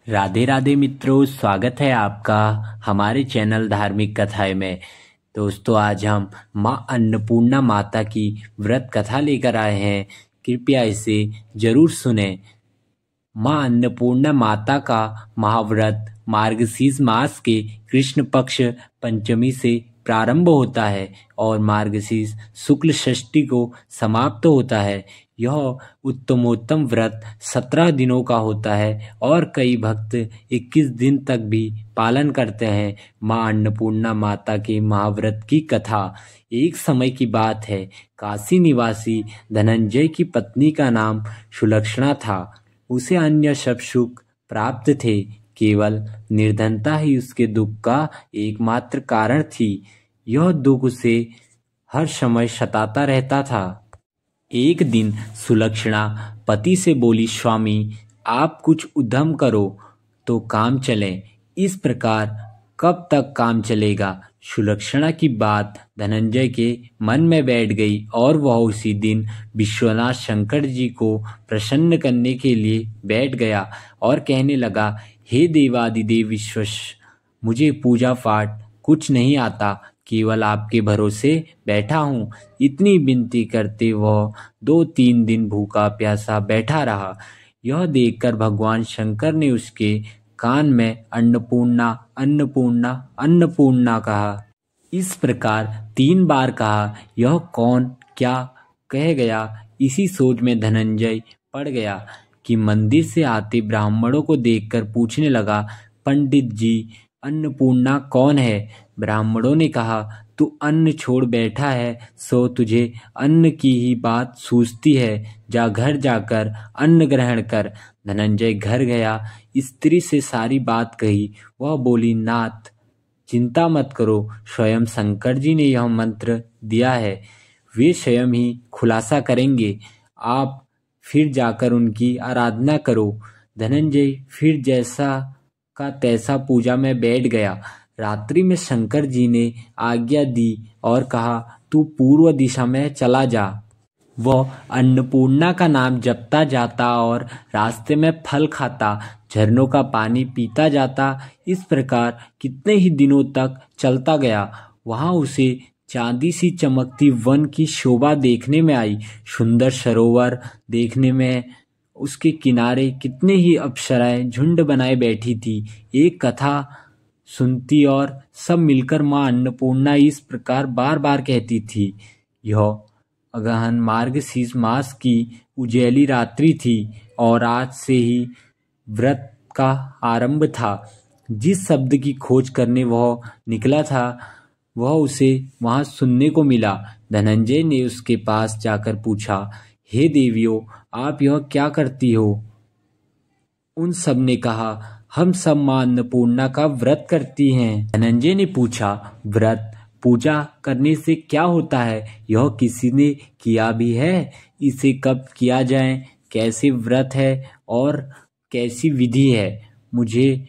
राधे राधे मित्रों, स्वागत है आपका हमारे चैनल धार्मिक कथाएं में। दोस्तों, आज हम माँ अन्नपूर्णा माता की व्रत कथा लेकर आए हैं। कृपया इसे जरूर सुनें। माँ अन्नपूर्णा माता का महाव्रत मार्गशीर्ष मास के कृष्ण पक्ष पंचमी से प्रारंभ होता है और मार्गशीर्ष शुक्ल षष्ठी को समाप्त होता है। यह उत्तमोत्तम व्रत 17 दिनों का होता है और कई भक्त 21 दिन तक भी पालन करते हैं। माँ अन्नपूर्णा माता के महाव्रत की कथा। एक समय की बात है, काशी निवासी धनंजय की पत्नी का नाम सुलक्षणा था। उसे अन्य सब सुख प्राप्त थे, केवल निर्धनता ही उसके दुख का एकमात्र कारण थी। यह दुख उसे हर समय सताता रहता था। एक दिन सुलक्षणा पति से बोली, स्वामी, आप कुछ उद्यम करो तो काम चले। इस प्रकार कब तक काम चलेगा? सुलक्षणा की बात धनंजय के मन में बैठ गई और वह उसी दिन विश्वनाथ शंकर जी को प्रसन्न करने के लिए बैठ गया और कहने लगा, हे देवादिदेव विश्वश, मुझे पूजा पाठ कुछ नहीं आता, केवल आपके भरोसे बैठा हूँ। इतनी विनती करते वह 2-3 दिन भूखा प्यासा बैठा रहा। यह देखकर भगवान शंकर ने उसके कान में अन्नपूर्णा अन्नपूर्णा अन्नपूर्णा कहा। इस प्रकार 3 बार कहा। यह कौन क्या कह गया, इसी सोच में धनंजय पड़ गया कि मंदिर से आते ब्राह्मणों को देखकर पूछने लगा, पंडित जी, अन्नपूर्णा कौन है? ब्राह्मणों ने कहा, तू अन्न छोड़ बैठा है, सो तुझे अन्न की ही बात सूझती है। जा घर जाकर अन्न ग्रहण कर। धनंजय घर गया, स्त्री से सारी बात कही। वह बोली, नाथ, चिंता मत करो, स्वयं शंकर जी ने यह मंत्र दिया है, वे स्वयं ही खुलासा करेंगे। आप फिर जाकर उनकी आराधना करो। धनंजय फिर जैसा का तैसा पूजा में बैठ गया। रात्रि में शंकर जी ने आज्ञा दी और कहा, तू पूर्व दिशा में चला जा। वह अन्नपूर्णा का नाम जपता जाता और रास्ते में फल खाता, झरनों का पानी पीता जाता। इस प्रकार कितने ही दिनों तक चलता गया। वहां उसे चांदी सी चमकती वन की शोभा देखने में आई। सुंदर सरोवर देखने में उसके किनारे कितने ही अप्सराएं झुंड बनाए बैठी थी। एक कथा सुनती और सब मिलकर माँ अन्नपूर्णा इस प्रकार बार बार कहती थी। यह अगहन मार्गशीर्ष मास की उजैली रात्रि थी और आज से ही व्रत का आरंभ था। जिस शब्द की खोज करने वह निकला था, वह उसे वहां सुनने को मिला। धनंजय ने उसके पास जाकर पूछा, हे देवियों, आप यह क्या करती हो? उन सब ने कहा, हम सब माँ अन्नपूर्णा का व्रत करती हैं। धनंजय ने पूछा, व्रत पूजा करने से क्या होता है? यह किसी ने किया भी है? इसे कब किया जाए? कैसे व्रत है और कैसी विधि है? मुझे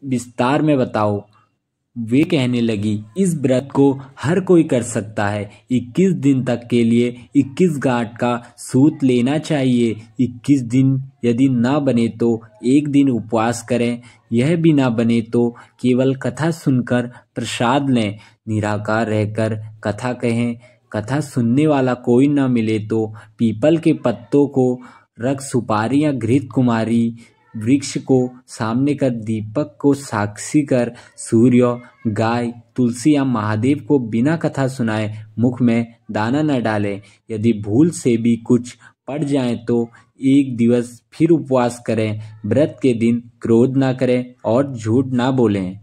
विस्तार में बताओ। वे कहने लगी, इस व्रत को हर कोई कर सकता है। 21 दिन तक के लिए 21 गांठ का सूत लेना चाहिए। 21 दिन यदि ना बने तो एक दिन उपवास करें। यह भी ना बने तो केवल कथा सुनकर प्रसाद लें। निराकार रहकर कथा कहें। कथा सुनने वाला कोई न मिले तो पीपल के पत्तों को रख सुपारी या घृत कुमारी वृक्ष को सामने कर दीपक को साक्षी कर सूर्य, गाय, तुलसी या महादेव को बिना कथा सुनाए मुख में दाना न डालें। यदि भूल से भी कुछ पड़ जाए तो एक दिवस फिर उपवास करें। व्रत के दिन क्रोध ना करें और झूठ ना बोलें।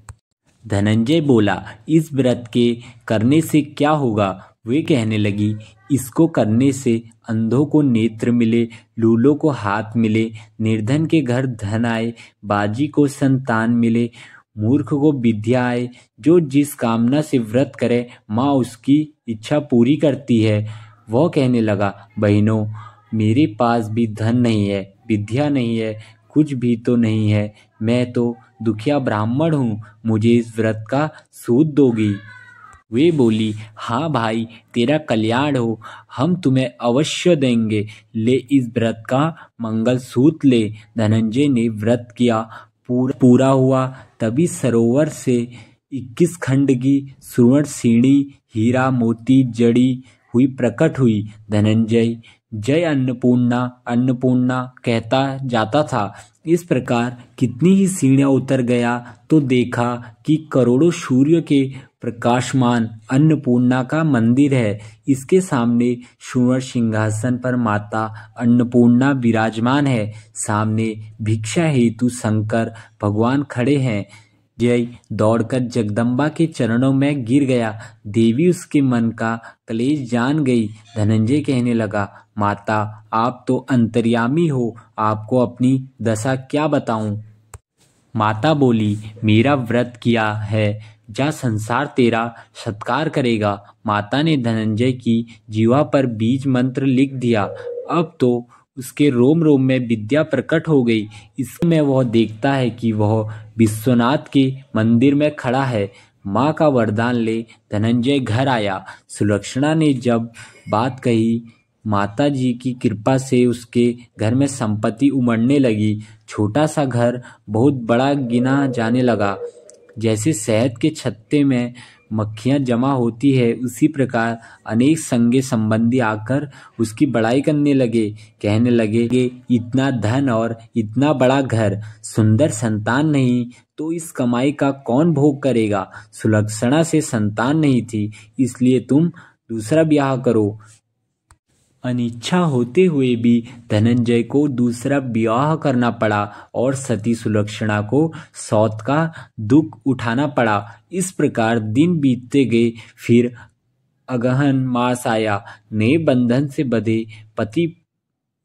धनंजय बोला, इस व्रत के करने से क्या होगा? वे कहने लगी, इसको करने से अंधों को नेत्र मिले, लूलों को हाथ मिले, निर्धन के घर धन आए, बाजी को संतान मिले, मूर्ख को विद्या आए। जो जिस कामना से व्रत करे, माँ उसकी इच्छा पूरी करती है। वह कहने लगा, बहनों, मेरे पास भी धन नहीं है, विद्या नहीं है, कुछ भी तो नहीं है। मैं तो दुखिया ब्राह्मण हूँ। मुझे इस व्रत का सूत दोगी? वे बोली, हाँ भाई, तेरा कल्याण हो, हम तुम्हें अवश्य देंगे, ले इस व्रत का मंगलसूत्र ले। धनंजय ने व्रत किया, पूरा हुआ। तभी सरोवर से 21 खंड की सुवर्ण सीढ़ी हीरा मोती जड़ी हुई प्रकट हुई। धनंजय जय अन्नपूर्णा अन्नपूर्णा कहता जाता था। इस प्रकार कितनी ही सीढ़ियां उतर गया तो देखा कि करोड़ों सूर्य के प्रकाशमान अन्नपूर्णा का मंदिर है। इसके सामने सुवर्ण सिंहासन पर माता अन्नपूर्णा विराजमान है। सामने भिक्षा हेतु शंकर भगवान खड़े हैं। जय दौड़कर जगदम्बा के चरणों में गिर गया। देवी उसके मन का कलेश जान गई। धनंजय कहने लगा, माता, आप तो अंतर्यामी हो, आपको अपनी दशा क्या बताऊं। माता बोली, मेरा व्रत किया है, जा संसार तेरा सत्कार करेगा। माता ने धनंजय की जीवा पर बीज मंत्र लिख दिया। अब तो उसके रोम रोम में विद्या प्रकट हो गई। इसमें वह देखता है कि वह विश्वनाथ के मंदिर में खड़ा है। माँ का वरदान ले धनंजय घर आया। सुलक्षणा ने जब बात कही, माता जी की कृपा से उसके घर में संपत्ति उमड़ने लगी। छोटा सा घर बहुत बड़ा गिना जाने लगा। जैसे शहद के छत्ते में मक्खियाँ जमा होती है, उसी प्रकार अनेक संगे संबंधी आकर उसकी बड़ाई करने लगे। कहने लगे, इतना धन और इतना बड़ा घर, सुंदर संतान नहीं तो इस कमाई का कौन भोग करेगा। सुलक्षणा से संतान नहीं थी, इसलिए तुम दूसरा ब्याह करो। अनिच्छा होते हुए भी धनंजय को दूसरा विवाह करना पड़ा और सती सुलक्षणा को सौत का दुख उठाना पड़ा। इस प्रकार दिन बीतते गए। फिर अगहन मास आया। नए बंधन से बंधे पति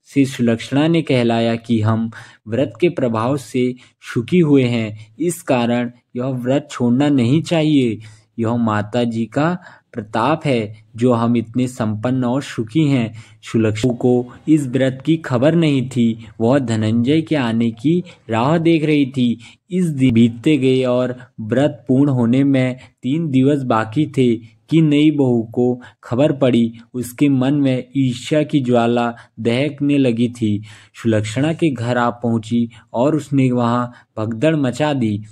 से सुलक्षणा ने कहलाया कि हम व्रत के प्रभाव से सुखी हुए हैं, इस कारण यह व्रत छोड़ना नहीं चाहिए। यह माता जी का प्रताप है जो हम इतने संपन्न और सुखी हैं। सुलक्षणा को इस व्रत की खबर नहीं थी। वह धनंजय के आने की राह देख रही थी। इस दिन बीतते गए और व्रत पूर्ण होने में 3 दिवस बाकी थे कि नई बहू को खबर पड़ी। उसके मन में ईर्ष्या की ज्वाला दहकने लगी थी। सुलक्षणा के घर आ पहुंची और उसने वहां भगदड़ मचा दी।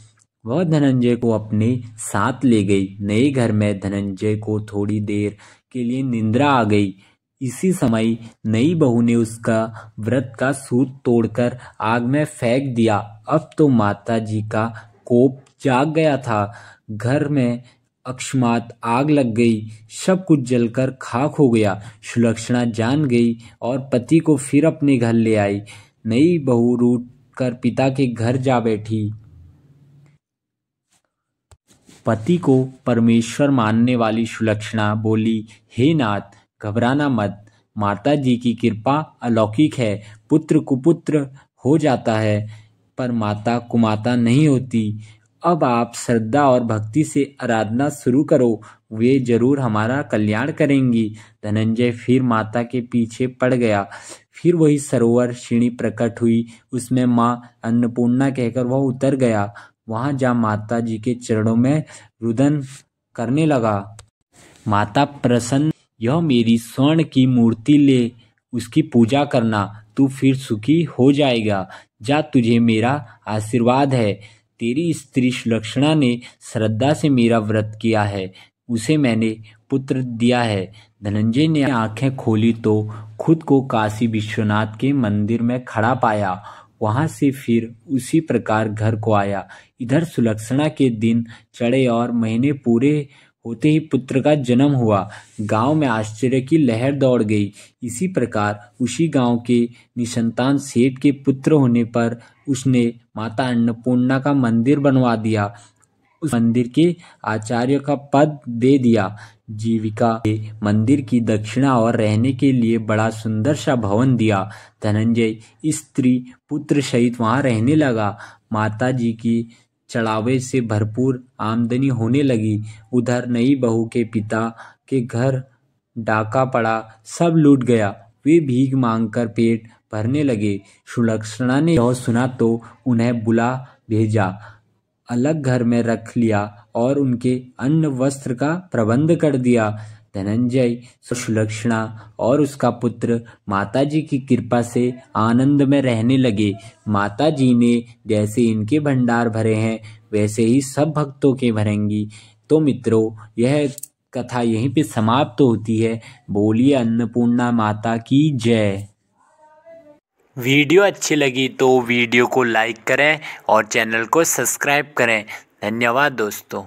वह धनंजय को अपने साथ ले गई। नए घर में धनंजय को थोड़ी देर के लिए निंद्रा आ गई। इसी समय नई बहू ने उसका व्रत का सूत तोड़कर आग में फेंक दिया। अब तो माता जी का कोप जाग गया था। घर में अकस्मात आग लग गई। सब कुछ जलकर खाक हो गया। सुलक्षणा जान गई और पति को फिर अपने घर ले आई। नई बहू रूठ कर पिता के घर जा बैठी। पति को परमेश्वर मानने वाली सुलक्षणा बोली, हे नाथ, घबराना मत, माता जी की कृपा अलौकिक है। पुत्र कुपुत्र हो जाता है पर माता कुमाता नहीं होती। अब आप श्रद्धा और भक्ति से आराधना शुरू करो, वे जरूर हमारा कल्याण करेंगी। धनंजय फिर माता के पीछे पड़ गया। फिर वही सरोवर सीढ़ी प्रकट हुई। उसमें माँ अन्नपूर्णा कहकर वह उतर गया। वहां जा माता जी के चरणों में रुदन करने लगा। माता प्रसन्न, यह मेरी स्वर्ण की मूर्ति ले, उसकी पूजा करना, तू फिर सुखी हो जाएगा। जा, तुझे मेरा आशीर्वाद है। तेरी स्त्री सुलक्षणा ने श्रद्धा से मेरा व्रत किया है, उसे मैंने पुत्र दिया है। धनंजय ने आंखें खोली तो खुद को काशी विश्वनाथ के मंदिर में खड़ा पाया। वहां से फिर उसी प्रकार घर को आया। इधर सुलक्षणा के दिन चढ़े और महीने पूरे होते ही पुत्र का जन्म हुआ। गांव में आश्चर्य की लहर दौड़ गई। इसी प्रकार उसी गांव के निसंतान सेठ के पुत्र होने पर उसने माता अन्नपूर्णा का मंदिर बनवा दिया। उस मंदिर के आचार्य का पद दे दिया। जीविका के मंदिर की दक्षिणा और रहने के लिए बड़ा सुंदर सा भवन दिया। धनंजय स्त्री पुत्र सहित वहां रहने लगा। माता जी की चढ़ावे से भरपूर आमदनी होने लगी। उधर नई बहू के पिता के घर डाका पड़ा, सब लूट गया। वे भीख मांगकर पेट भरने लगे। सुलक्षणा ने यह सुना तो उन्हें बुला भेजा। अलग घर में रख लिया और उनके अन्न वस्त्र का प्रबंध कर दिया। धनंजय, सुलक्षणा और उसका पुत्र माताजी की कृपा से आनंद में रहने लगे। माताजी ने जैसे इनके भंडार भरे हैं वैसे ही सब भक्तों के भरेंगी। तो मित्रों, यह कथा यहीं पे समाप्त होती है। बोलिए अन्नपूर्णा माता की जय। वीडियो अच्छी लगी तो वीडियो को लाइक करें और चैनल को सब्सक्राइब करें। धन्यवाद दोस्तों।